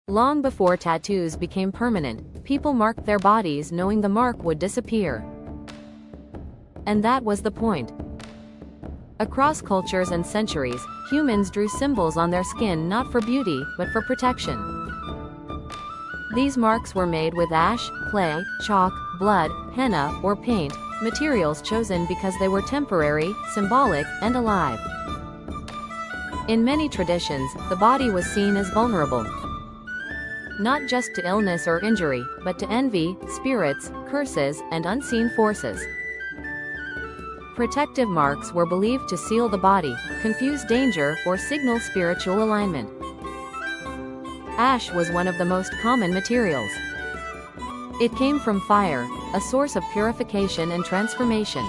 Long before tattoos became permanent, people marked their bodies knowing the mark would disappear. And that was the point. Across cultures and centuries, humans drew symbols on their skin not for beauty, but for protection. These marks were made with ash, clay, chalk, blood, henna, or paint, materials chosen because they were temporary, symbolic, and alive. In many traditions, the body was seen as vulnerable. Not just to illness or injury, but to envy, spirits, curses, and unseen forces. Protective marks were believed to seal the body, confuse danger, or signal spiritual alignment. Ash was one of the most common materials. It came from fire, a source of purification and transformation.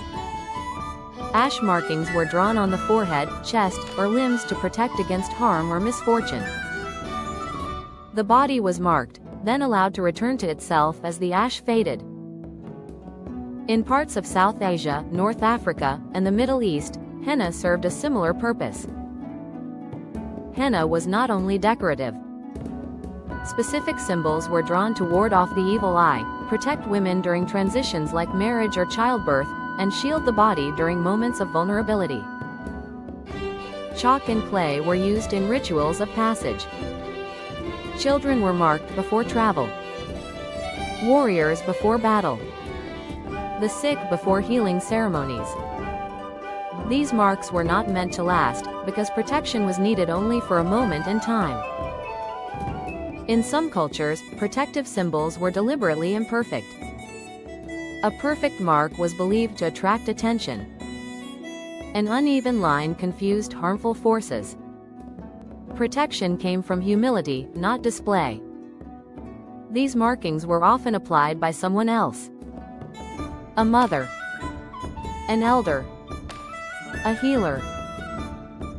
Ash markings were drawn on the forehead, chest, or limbs to protect against harm or misfortune. The body was marked, then allowed to return to itself as the ash faded. In parts of South Asia, North Africa, and the Middle East, henna served a similar purpose. Henna was not only decorative. Specific symbols were drawn to ward off the evil eye, protect women during transitions like marriage or childbirth, and shield the body during moments of vulnerability. Chalk and clay were used in rituals of passage. Children were marked before travel. Warriors before battle. The sick before healing ceremonies. These marks were not meant to last, because protection was needed only for a moment in time. In some cultures, protective symbols were deliberately imperfect. A perfect mark was believed to attract attention. An uneven line confused harmful forces. Protection came from humility, not display. These markings were often applied by someone else. A mother. An elder. A healer.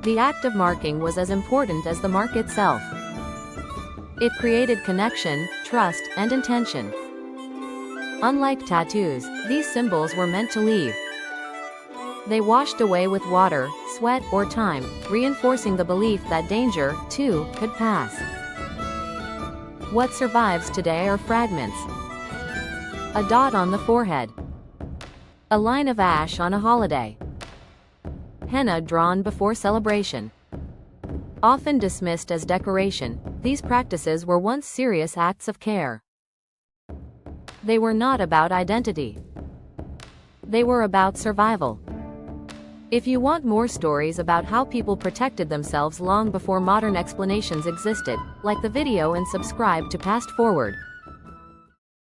The act of marking was as important as the mark itself. It created connection, trust, and intention. Unlike tattoos, these symbols were meant to leave. They washed away with water, sweat, or time, reinforcing the belief that danger, too, could pass. What survives today are fragments. A dot on the forehead. A line of ash on a holiday. Henna drawn before celebration. Often dismissed as decoration, these practices were once serious acts of care. They were not about identity. They were about survival. If you want more stories about how people protected themselves long before modern explanations existed, like the video and subscribe to Past Forward.